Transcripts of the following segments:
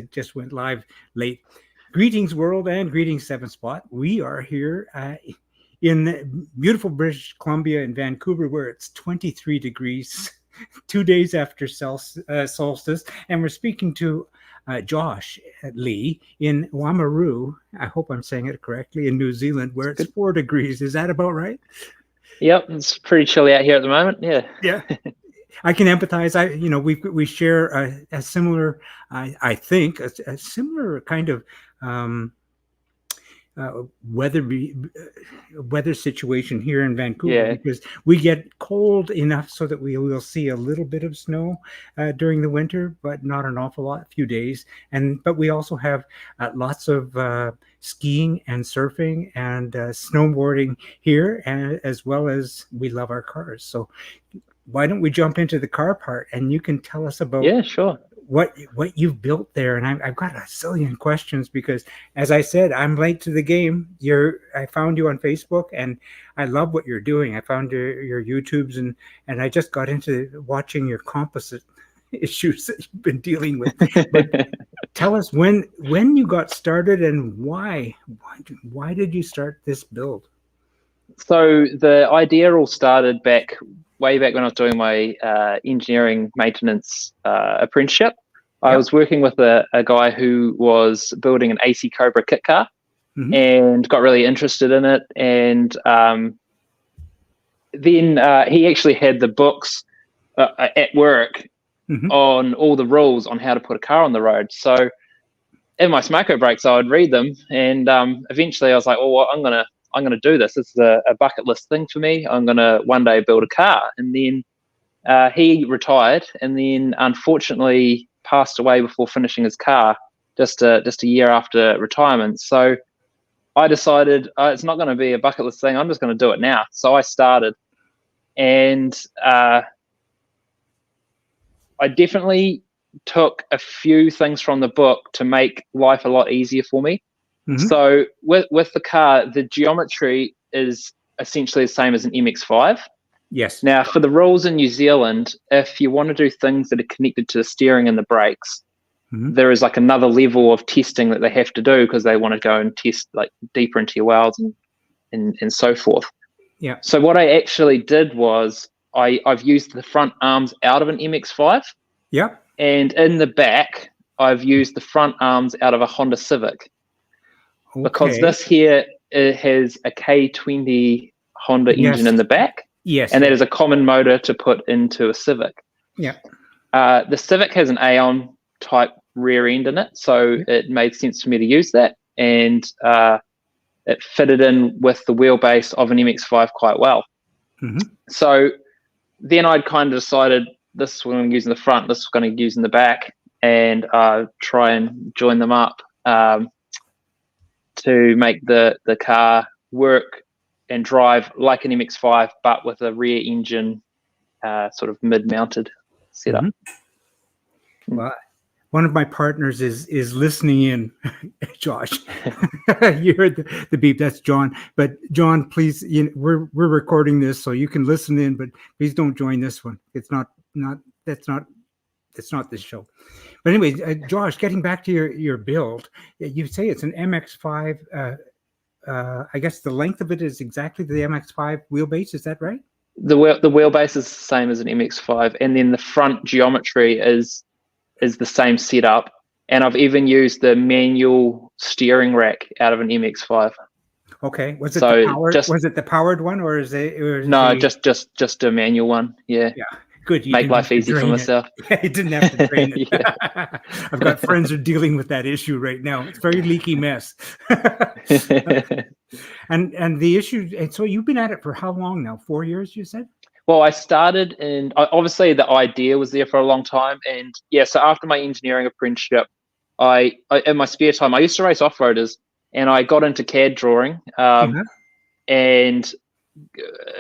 It just went live late. Greetings, world, and greetings, Seven Spot. We are here in beautiful British Columbia in Vancouver, where it's 23 degrees, 2 days after solstice, and we're speaking to Josh Lee in Wamaru. I hope I'm saying it correctly, in New Zealand, where it's 4 degrees. Is that about right? Yep, it's pretty chilly out here at the moment. Yeah. I can empathize. We share a similar, I think, a similar kind of weather situation here in Vancouver, because we get cold enough so that we will see a little bit of snow during the winter, but not an awful lot, a few days. But we also have lots of skiing and surfing and snowboarding here, and as well as we love our cars. So why don't we jump into the car part, and you can tell us about what you've built there. And I've got a zillion questions because, as I said, I'm late to the game. I found you on Facebook, and I love what you're doing. I found your YouTubes, and I just got into watching your composite issues that you've been dealing with. But tell us when you got started and why did you start this build? So the idea all started way back when I was doing my engineering maintenance apprenticeship. I was working with a guy who was building an AC Cobra kit car, and got really interested in it. And then he actually had the books at work on all the rules on how to put a car on the road. So in my smoko breaks, I would read them, and eventually I was like, "Oh, well, I'm gonna do this. This is a bucket list thing for me. I'm gonna one day build a car." And then he retired, and then unfortunately passed away before finishing his car, just a year after retirement. So I decided it's not going to be a bucket list thing. I'm just going to do it now. So I started, and I definitely took a few things from the book to make life a lot easier for me. So with the car, the geometry is essentially the same as an MX-5. Yes. Now, for the rules in New Zealand, if you want to do things that are connected to the steering and the brakes, there is like another level of testing that they have to do, because they want to go and test like deeper into your welds and so forth. Yeah. So what I actually did was I've used the front arms out of an MX-5. Yep. And in the back, I've used the front arms out of a Honda Civic. Okay. Because this here, it has a K20 Honda engine in the back. Yes. And that is a common motor to put into a Civic. Yeah. The Civic has an Aeon type rear end in it, so it made sense for me to use that. And it fitted in with the wheelbase of an MX-5 quite well. So then I'd kind of decided, this is what I'm going to use in the front, this is what I'm going to use in the back, and try and join them up to make the car work and drive like an MX-5, but with a rear engine sort of mid-mounted setup. Well, one of my partners is listening in. Josh, you heard the beep. That's John. But John, please, we're recording this, so you can listen in, but please don't join this one. It's not this show. But anyway, Josh, getting back to your build, you say it's an MX-5. I guess the length of it is exactly the MX-5 wheelbase. Is that right? The wheelbase is the same as an MX-5, and then the front geometry is the same setup. And I've even used the manual steering rack out of an MX-5. Okay. Was it the powered one, or is it? No, just a manual one. Yeah. Yeah. Good. Make life easy for myself. Yeah, you didn't have to drain it. I've got friends who are dealing with that issue right now. It's a very leaky mess. And the issue, and so you've been at it for how long now? 4 years, you said? Well, I started, and obviously the idea was there for a long time. And yeah, so after my engineering apprenticeship, I in my spare time, I used to race off-roaders, and I got into CAD drawing, and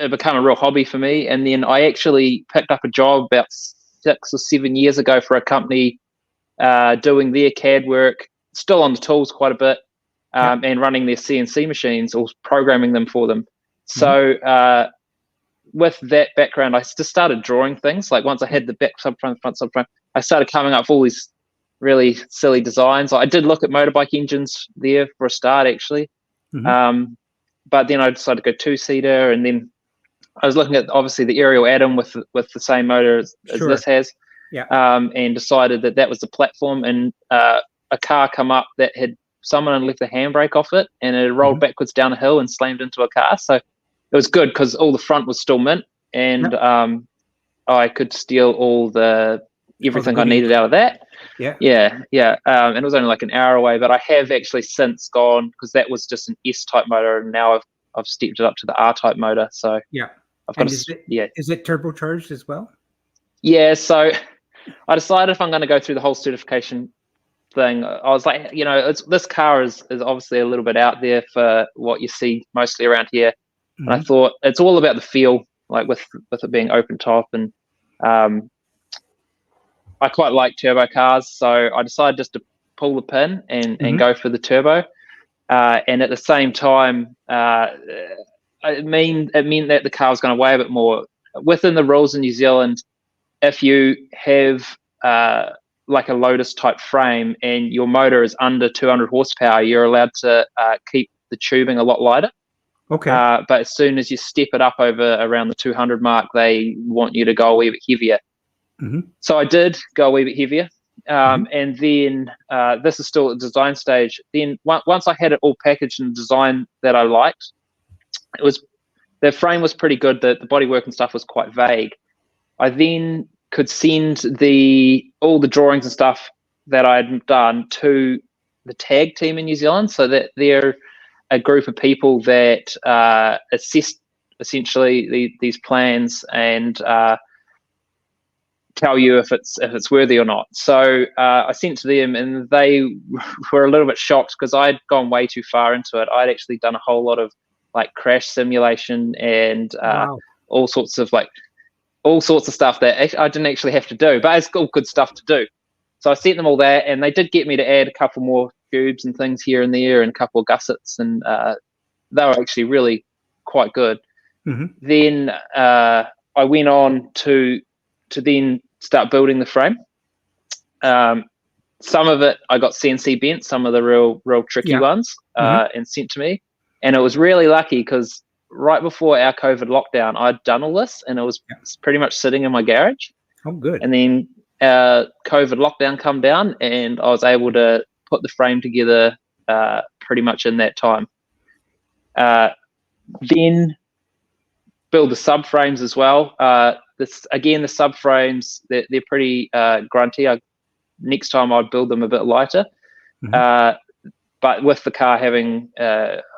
it became a real hobby for me. And then I actually picked up a job about 6 or 7 years ago for a company doing their CAD work, still on the tools quite a bit, and running their CNC machines or programming them for them. So with that background, I just started drawing things. Like once I had the back subframe, front subframe, I started coming up with all these really silly designs. I did look at motorbike engines there for a start, actually. But then I decided to go 2-seater, and then I was looking at obviously the Ariel Atom with the same motor as this has, and decided that was the platform. And a car come up that had someone left the handbrake off it, and it rolled backwards down a hill and slammed into a car. So it was good because all the front was still mint, and I could steal everything I needed out of that. And it was only like an hour away, but I have actually since gone, because that was just an S-type motor, and now I've stepped it up to the R-type motor. So I've got is it turbocharged as well? Yeah, so I decided if I'm going to go through the whole certification thing, I was like, this car is obviously a little bit out there for what you see mostly around here. And I thought it's all about the feel, like with it being open top, and I quite like turbo cars, so I decided just to pull the pin and go for the turbo. And at the same time, it meant that the car was going to weigh a bit more. Within the rules in New Zealand, if you have like a Lotus type frame and your motor is under 200 horsepower, you're allowed to keep the tubing a lot lighter. Okay. But as soon as you step it up over around the 200 mark, they want you to go a wee bit heavier. So I did go a wee bit heavier. And then this is still at the design stage. Then once I had it all packaged in a design that I liked, the frame was pretty good. The bodywork and stuff was quite vague. I then could send all the drawings and stuff that I'd done to the tag team in New Zealand, so that they're a group of people that assess essentially these plans and tell you if it's worthy or not. So I sent to them, and they were a little bit shocked because I'd gone way too far into it. I'd actually done a whole lot of like crash simulation and all sorts of stuff that I didn't actually have to do, but it's all good stuff to do. So I sent them all that, and they did get me to add a couple more tubes and things here and there, and a couple of gussets, and they were actually really quite good. Then I went on to then start building the frame. Some of it I got CNC bent, some of the real tricky ones, and sent to me. And it was really lucky because right before our COVID lockdown, I'd done all this, and it was pretty much sitting in my garage. Oh, good. And then COVID lockdown come down, and I was able to put the frame together pretty much in that time. Then build the subframes as well. The subframes, they're pretty grunty. Next time I'd build them a bit lighter. But with the car having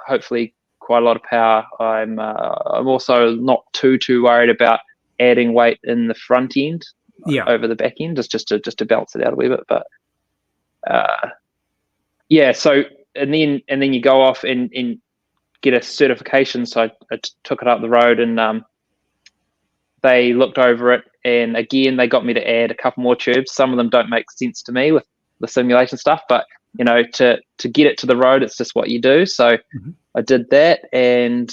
hopefully quite a lot of power, I'm also not too worried about adding weight in the front end over the back end, just to balance it out a wee bit. But so and then you go off and get a certification. So I took it up the road, and they looked over it, and again they got me to add a couple more tubes. Some of them don't make sense to me with the simulation stuff, but to get it to the road, it's just what you do. So I did that, and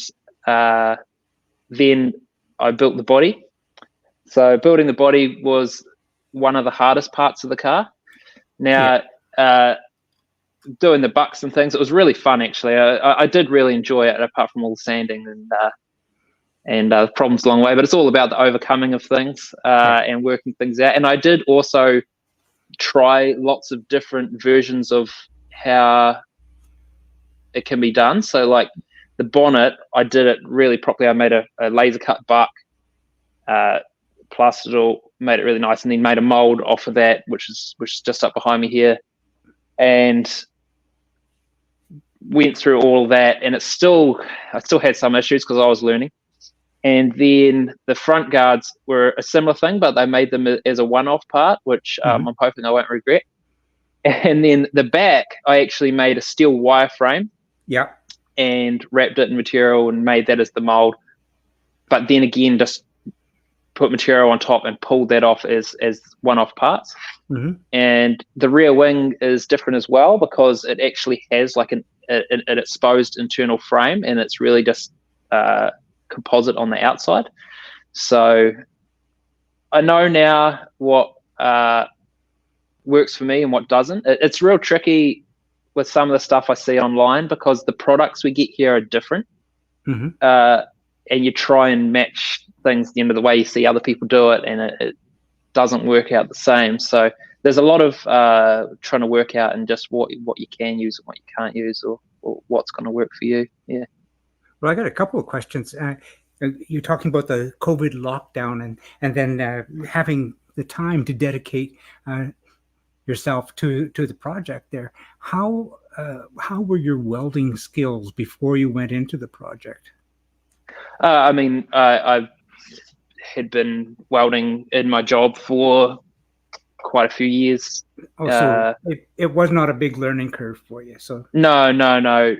then I built the body. So building the body was one of the hardest parts of the car. Now, doing the bucks and things, it was really fun, actually. I did really enjoy it, apart from all the sanding and problems along the way. But it's all about the overcoming of things and working things out. And I did also try lots of different versions of how it can be done. So like the bonnet, I did it really properly. I made a laser cut buck, plastered it all, made it really nice, and then made a mold off of that, which is just up behind me here, and went through all of that. And I still had some issues because I was learning. And then the front guards were a similar thing, but they made them as a one-off part, which I'm hoping I won't regret. And then the back, I actually made a steel wire frame. And wrapped it in material and made that as the mold. But then again, just put material on top and pulled that off as one-off parts. And the rear wing is different as well, because it actually has like an exposed internal frame, and it's really just composite on the outside. So I know now what works for me and what doesn't. It's real tricky with some of the stuff I see online because the products we get here are different. And you try and match things, the way you see other people do it, and it doesn't work out the same. So there's a lot of trying to work out and just what you can use and what you can't use, or what's going to work for you. Yeah. Well, I got a couple of questions. You're talking about the COVID lockdown and then having the time to dedicate yourself to the project there. How were your welding skills before you went into the project? I had been welding in my job for quite a few years. Oh, so it was not a big learning curve for you. So no.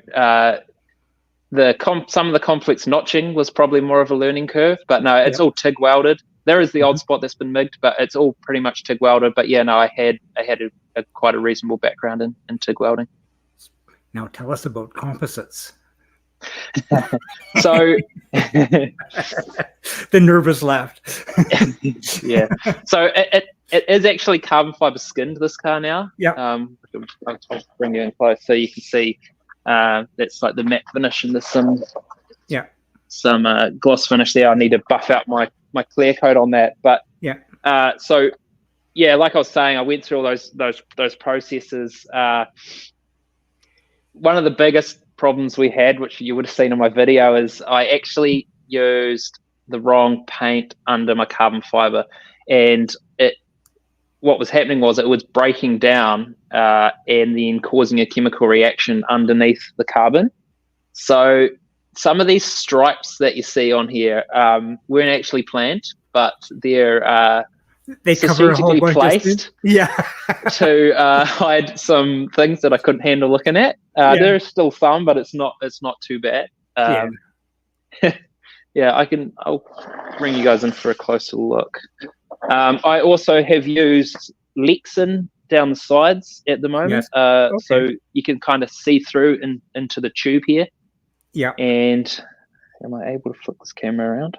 Some of the complex notching was probably more of a learning curve, but no, it's all TIG welded. There is the odd spot that's been MIG'd, but it's all pretty much TIG welded. But yeah, no, I had a quite a reasonable background in TIG welding. Now tell us about composites. So the nervous laugh. Yeah. So it is actually carbon fiber skinned, this car now. Yeah. I'll bring you in close so you can see. That's like the matte finish, and there's some gloss finish there. I need to buff out my clear coat on that. But so yeah, like I was saying, I went through all those processes. One of the biggest problems we had, which you would have seen in my video, is I actually used the wrong paint under my carbon fiber, and what was happening was it was breaking down and then causing a chemical reaction underneath the carbon. So some of these stripes that you see on here weren't actually planned, but they cover a whole bunch placed to hide some things that I couldn't handle looking at. There is still some, but it's not too bad. I'll bring you guys in for a closer look. I also have used Lexan down the sides at the moment, so you can kind of see through into the tube here. Yeah. And am I able to flip this camera around?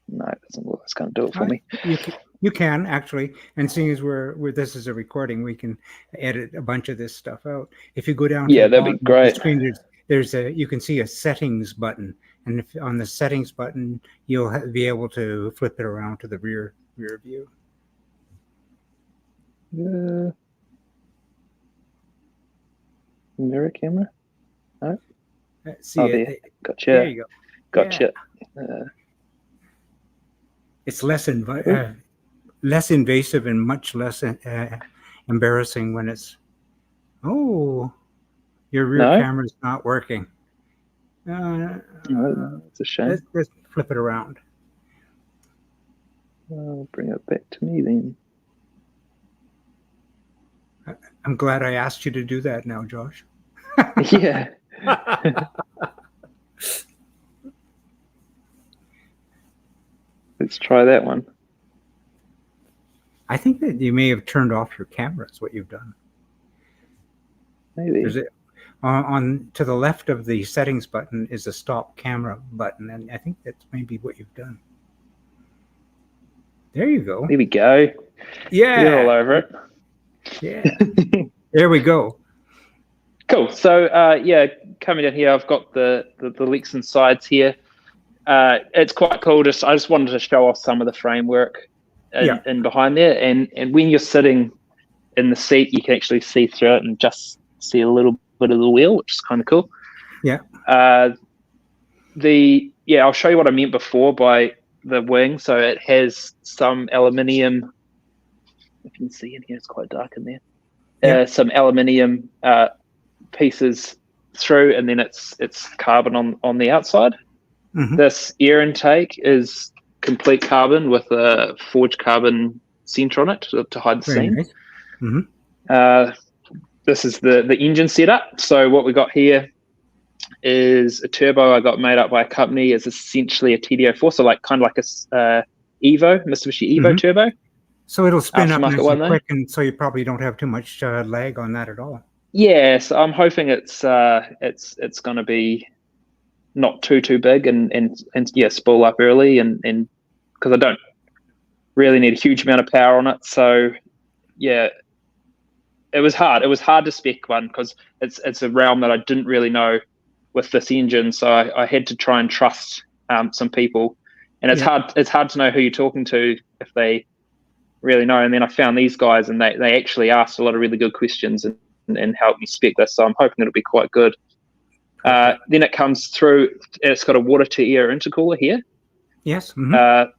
No, it doesn't look. It's going to do it for me. You can actually, and seeing as we're this is a recording, we can edit a bunch of this stuff out. If you go down, that'd be great. The screen, you can see a settings button, and if on the settings button, you'll be able to flip it around to the rear view. Mirror camera. No. There. Gotcha. There you go. Gotcha. It's less invasive and much less embarrassing when it's. Oh, your rear camera's not working. It's a shame. Let's flip it around. I'll bring it back to me then. I'm glad I asked you to do that now, Josh. Yeah. Let's try that one. I think that you may have turned off your camera. Is what you've done. Maybe. On to the left of the settings button is a stop camera button, and I think that's maybe what you've done. There you go. There we go. Yeah. You're all over it. Yeah. There we go. Cool. So coming down here, I've got the Lexan sides here. It's quite cool. I just wanted to show off some of the framework in behind there, and when you're sitting in the seat, you can actually see through it and just see a little bit of the wheel, which is kind of cool. Yeah. I'll show you what I meant before by the wing. So it has some aluminium. If you can see in here, it's quite dark in there. Some aluminium pieces through, and then it's carbon on the outside. Mm-hmm. This air intake is complete carbon with a forged carbon center on it to hide the seam. Nice. Mm-hmm. This is the engine setup. So what we got here is a turbo I got made up by a company. It's essentially a TD04, so kind of like a Evo, Mitsubishi Evo turbo. So it'll spin up nice and quick, and so you probably don't have too much lag on that at all. Yeah, so I'm hoping it's going to be not too big and spool up early, and because I don't really need a huge amount of power on it, so yeah, it was hard. It was hard to spec one because it's a realm that I didn't really know with this engine. So I had to try and trust some people, and it's hard to know who you're talking to if they really know. And then I found these guys, and they actually asked a lot of really good questions and helped me spec this. So I'm hoping it'll be quite good. Then it comes through. It's got a water to air intercooler here. Yes. Mm-hmm.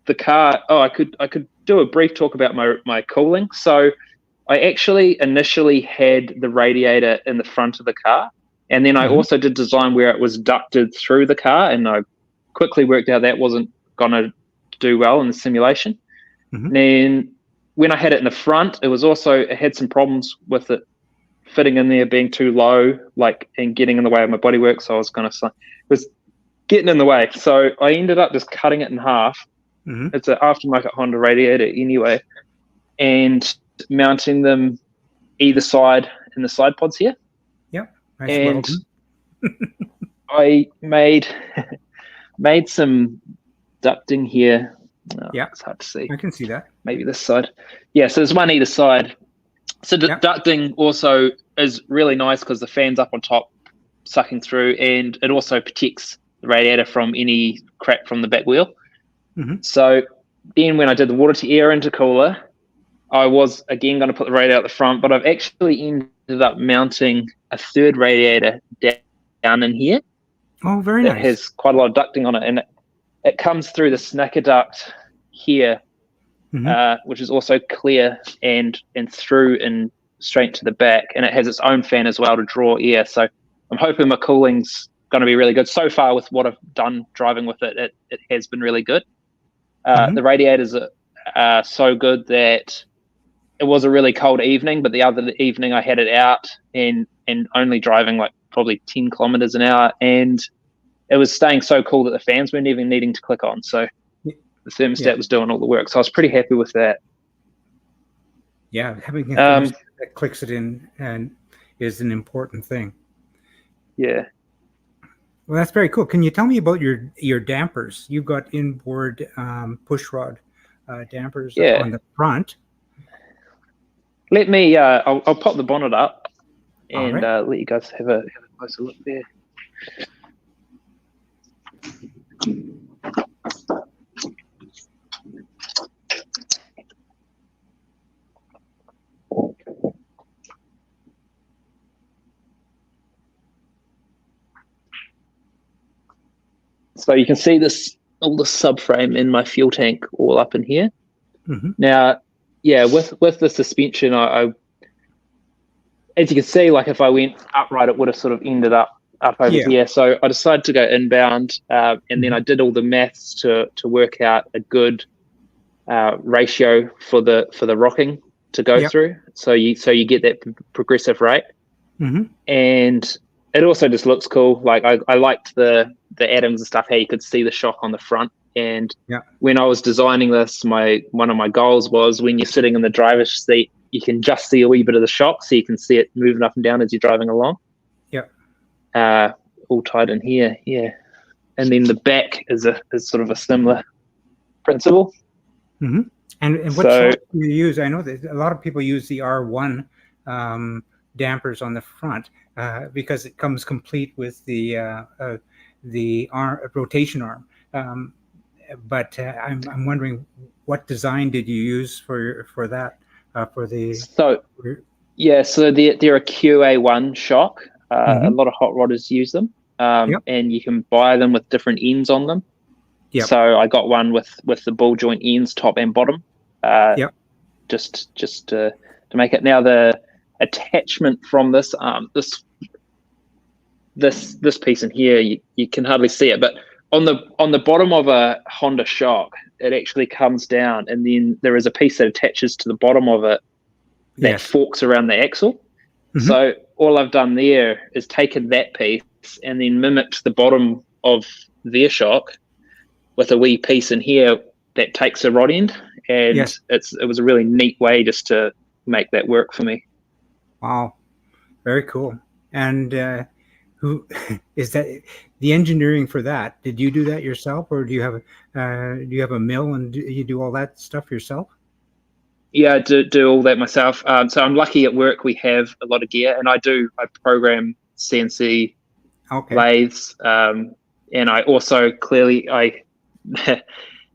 The car. Oh, I could do a brief talk about my cooling. So I actually initially had the radiator in the front of the car, and then I also did design where it was ducted through the car, and I quickly worked out that wasn't going to do well in the simulation. And then when I had it in the front, it had some problems with it fitting in there, being too low, and getting in the way of my bodywork. So it was getting in the way. So I ended up just cutting it in half. It's an aftermarket Honda radiator anyway, and mounting them either side in the side pods here. Yep. Nice. And I made some ducting here. Oh, yeah, it's hard to see. I can see that. Maybe this side. Yeah, so there's one either side. So ducting also is really nice because the fan's up on top, sucking through, and it also protects the radiator from any crack from the back wheel. So then when I did the water to air intercooler, I was again going to put the radiator at the front, but I've actually ended up mounting a third radiator down in here. Oh, very nice. It has quite a lot of ducting on it, and it comes through the snacker duct here, which is also clear and through and straight to the back, and it has its own fan as well to draw air. So I'm hoping my cooling's going to be really good. So far with what I've done driving with it, it has been really good. The radiators are so good that it was a really cold evening, but the other evening I had it out and only driving probably 10 kilometers an hour, and it was staying so cool that the fans weren't even needing to click on. So the thermostat was doing all the work. So I was pretty happy with that. Yeah, having a thermostat that clicks it in and is an important thing. Yeah. Well, that's very cool. Can you tell me about your dampers? You've got inboard push rod dampers on the front. Let me. I'll pop the bonnet up and let you guys have a closer look there. So you can see all the subframe in my fuel tank all up in here. Now, yeah, with the suspension, I as you can see, if I went upright, it would have sort of ended up over here. So I decided to go inbound, and then I did all the maths to work out a good ratio for the rocking to go through. So you get that progressive rate, and it also just looks cool. I liked the atoms and stuff, how you could see the shock on the front. And when I was designing this, one of my goals was when you're sitting in the driver's seat, you can just see a wee bit of the shock, so you can see it moving up and down as you're driving along. All tied in here, and then the back is sort of a similar principle. And what shock do you use? I know that a lot of people use the R1 dampers on the front because it comes complete with the rotation arm. But I'm wondering, what design did you use for that? So they're a QA1 shock. A lot of hot rodders use them, and you can buy them with different ends on them. So I got one with the ball joint ends, top and bottom. Just to make it. Now the attachment from this this piece in here, you can hardly see it, but on the bottom of a Honda shock, it actually comes down, and then there is a piece that attaches to the bottom of it that forks around the axle. So all I've done there is taken that piece and then mimicked the bottom of their shock with a wee piece in here that takes a rod end, and it was a really neat way just to make that work for me. Wow, very cool. And who is that? The engineering for that? Did you do that yourself, or do you have a mill and you do all that stuff yourself? Yeah, I do all that myself. So I'm lucky at work. We have a lot of gear, and I program CNC lathes, and I also clearly I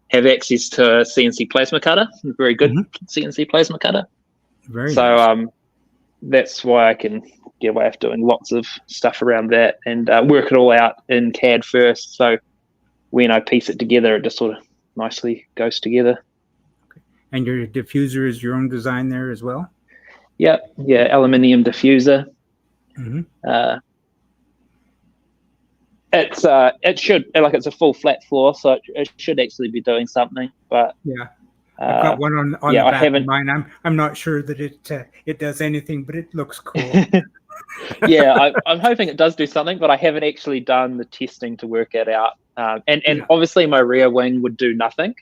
have access to a CNC plasma cutter, a very good CNC plasma cutter. Very nice. That's why I can get away with doing lots of stuff around that and work it all out in CAD first. So when I piece it together, it just sort of nicely goes together. Okay. And your diffuser is your own design there as well? Yeah, aluminium diffuser. It's it's a full flat floor, so it should actually be doing something. But yeah, I've got one on the back of mine. I'm not sure that it does anything, but it looks cool. Yeah, I'm hoping it does do something, but I haven't actually done the testing to work it out. And obviously my rear wing would do nothing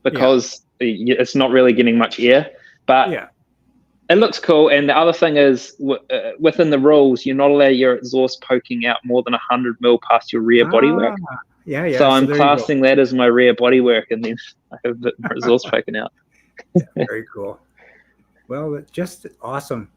because it's not really getting much air. But it looks cool. And the other thing is, within the rules, you're not allowed your exhaust poking out more than 100 mil past your rear bodywork. Yeah. So I'm classing that as my rear bodywork, and then I have the exhaust poking out. Very cool. Well, just awesome.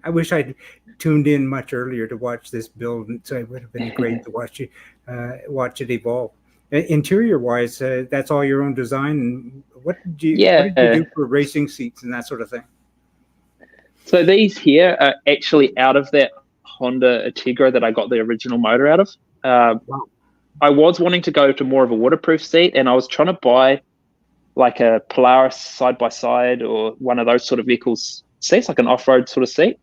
I wish I'd tuned in much earlier to watch this build, so it would have been great to watch it evolve. Interior-wise, that's all your own design. And what did you do for racing seats and that sort of thing? So these here are actually out of that Honda Integra that I got the original motor out of. Wow. I was wanting to go to more of a waterproof seat, and I was trying to buy like a Polaris side-by-side or one of those sort of vehicles seats, like an off-road sort of seat.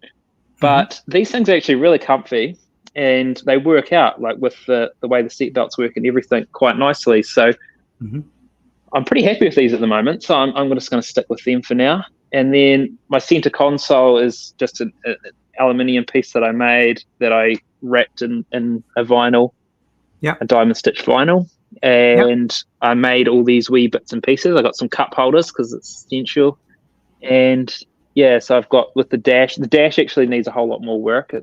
But these things are actually really comfy, and they work out like with the way the seat belts work and everything quite nicely. So I'm pretty happy with these at the moment. So I'm just going to stick with them for now. And then my center console is just an aluminium piece that I made that I wrapped in a vinyl, a diamond stitch vinyl. And I made all these wee bits and pieces. I got some cup holders because it's essential. And so I've got with the dash actually needs a whole lot more work.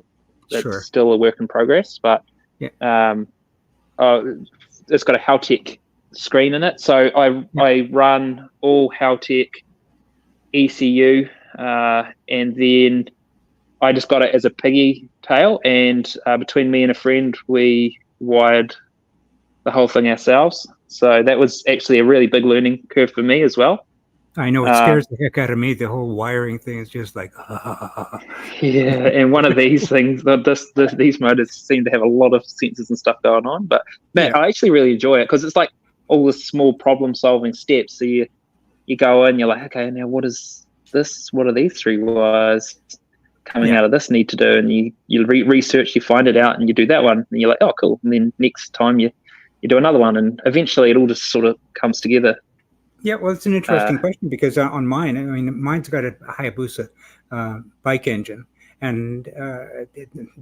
It's still a work in progress, but it's got a Haltech screen in it. So I run all Haltech ECU, and then I just got it as a piggy tail, and between me and a friend, we wired the whole thing ourselves. So that was actually a really big learning curve for me as well. I know it scares the heck out of me. The whole wiring thing is just like, yeah. And one of these things, these motors seem to have a lot of sensors and stuff going on. But man, I actually really enjoy it because it's like all the small problem-solving steps. So you go in, you're like, okay, now what is this? What are these 3 wires coming out of this need to do? And you research, you find it out, and you do that one, and you're like, oh, cool. And then next time you do another one, and eventually it all just sort of comes together. Yeah, well, it's an interesting question because on mine, I mean, mine's got a Hayabusa bike engine, and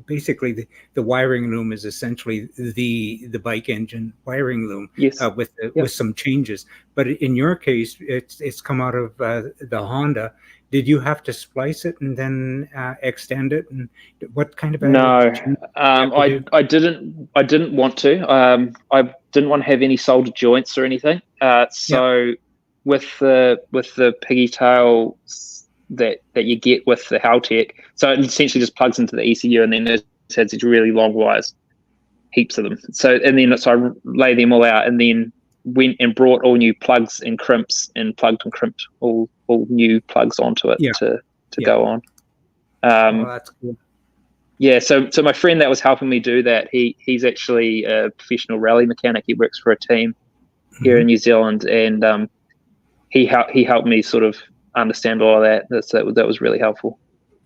basically the wiring loom is essentially the bike engine wiring loom with some changes. But in your case, it's come out of the Honda. Did you have to splice it and then extend it? And what kind of no? I didn't want to. I didn't want to have any soldered joints or anything. So with the piggy tail that you get with the Haltech, so it essentially just plugs into the ECU, and then it has these really long wires, heaps of them. So I lay them all out, and then went and brought all new plugs and crimps, and plugged and crimped all new plugs onto it to go on. That's cool. Yeah, so my friend that was helping me do that, he's actually a professional rally mechanic. He works for a team here in New Zealand, and he helped me sort of understand all of that. That was really helpful.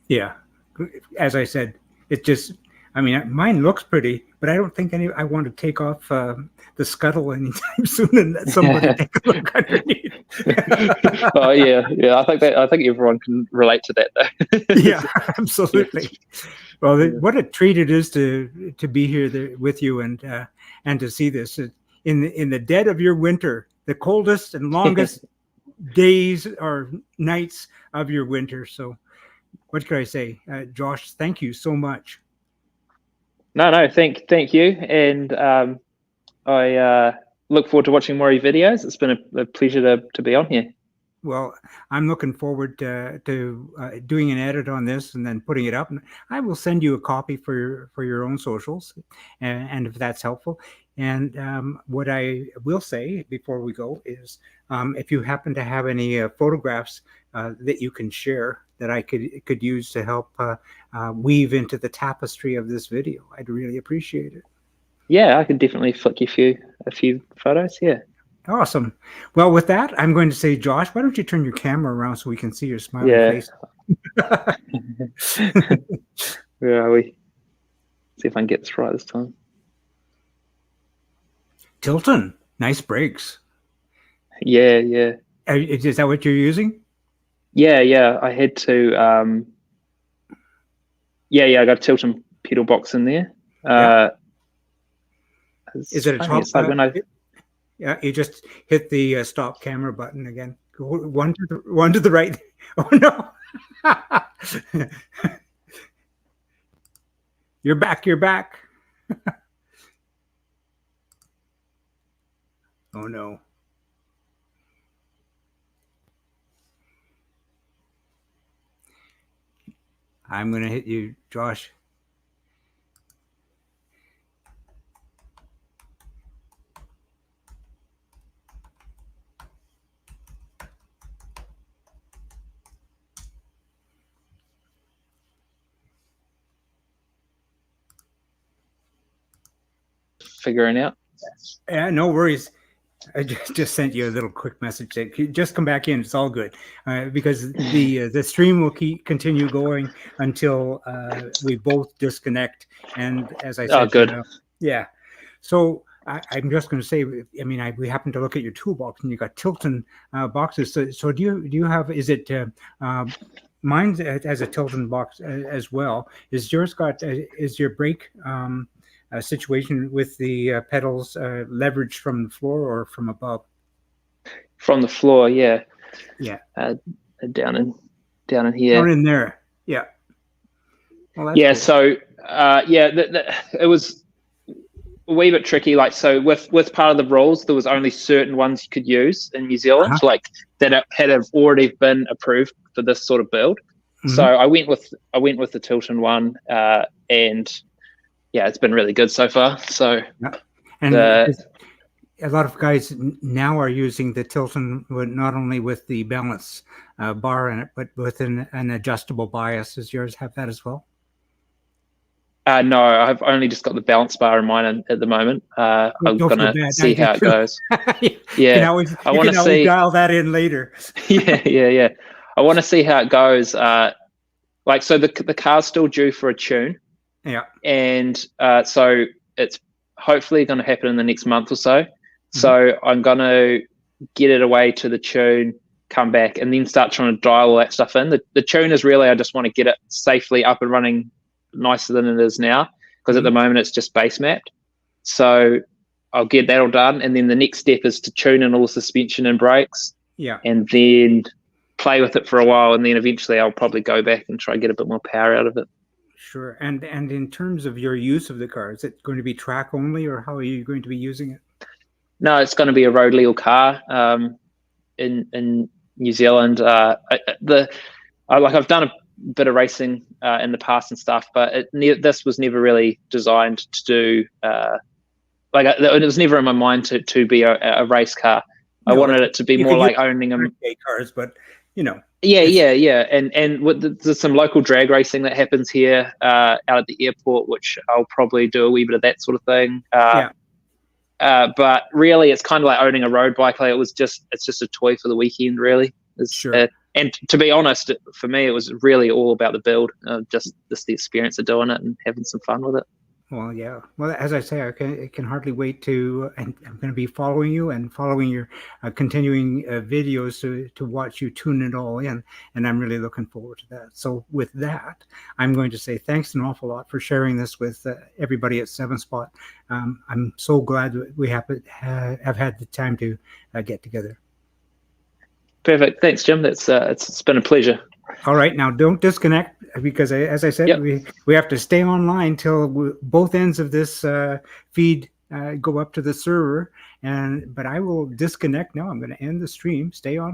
Yeah, as I said, it just, I mean, mine looks pretty, but I don't think I want to take off the scuttle anytime soon and let somebody take a look underneath. Oh yeah. I think everyone can relate to that, though. Yeah, absolutely. Well, what a treat it is to be here with you and to see this in the dead of your winter, the coldest and longest days or nights of your winter. So what can I say? Josh, thank you so much. No, thank you. And I look forward to watching more of your videos. It's been a pleasure to be on here. Well, I'm looking forward to doing an edit on this and then putting it up. And I will send you a copy for your own socials, and if that's helpful. And what I will say before we go is, if you happen to have any photographs that you can share that I could use to help weave into the tapestry of this video, I'd really appreciate it. Yeah, I could definitely flick you a few photos. Yeah. Awesome. Well, with that, I'm going to say, Josh, why don't you turn your camera around so we can see your smiling face? Where are we? See if I can get this right this time. Tilton, nice brakes. Yeah, yeah. Is that what you're using? Yeah. I had to. I got a Tilton pedal box in there. Is it a top? Like when yeah, you just hit the stop camera button again. One to the right. Oh no! You're back. You're back. Oh no! I'm gonna hit you, Josh. Figuring out. Yeah, no worries. I just sent you a little quick message saying, just come back in. It's all good, because the stream will continue going until we both disconnect. And as I said, good. Yeah. So I'm just going to say, I mean, we happen to look at your toolbox, and you got Tilton boxes. So do you have? Is it mine as a Tilton box as well? Is yours got? Is your brake? Situation with the pedals leveraged from the floor or from above? From the floor, yeah. Yeah. Down in here. Down in there, yeah. Well, yeah. Cool. So it was a wee bit tricky. Like, so with part of the rules, there was only certain ones you could use in New Zealand, like that had already been approved for this sort of build. Mm-hmm. So I went with the Tilton one, and yeah, it's been really good so far. So, and a lot of guys now are using the Tilton not only with the balance bar in it, but with an adjustable bias. Does yours have that as well? No, I've only just got the balance bar in mine at the moment. I'm gonna see how it goes. Yeah, I want to see. Dial that in later. yeah. I want to see how it goes. Like, so the car's still due for a tune. Yeah. And so it's hopefully going to happen in the next month or so. Mm-hmm. So I'm going to get it away to the tune, come back, and then start trying to dial all that stuff in. The tune is really, I just want to get it safely up and running nicer than it is now, because at the moment it's just base mapped. So I'll get that all done. And then the next step is to tune in all the suspension and brakes. Yeah. And then play with it for a while. And then eventually I'll probably go back and try and get a bit more power out of it. Sure. And in terms of your use of the car, is it going to be track only, or how are you going to be using it? No, it's going to be a road legal car in New Zealand. I've done a bit of racing in the past and stuff, but this was never really designed to do. It was never in my mind to be a race car. I wanted it to be more like owning them cars, but you know. Yeah. And there's some local drag racing that happens here out at the airport, which I'll probably do a wee bit of that sort of thing. But really, it's kind of like owning a road bike. Like, it's just a toy for the weekend, really. Sure. And to be honest, for me, it was really all about the build, just the experience of doing it and having some fun with it. Well, yeah. Well, as I say, I can hardly wait to, and I'm going to be following you and following your continuing videos to watch you tune it all in. And I'm really looking forward to that. So with that, I'm going to say thanks an awful lot for sharing this with everybody at 7Spot. I'm so glad that we have had the time to get together. Perfect. Thanks, Jim. It's been a pleasure. All right, now don't disconnect, because as I said, we have to stay online till both ends of this feed go up to the server. But I will disconnect now. I'm going to end the stream. Stay on.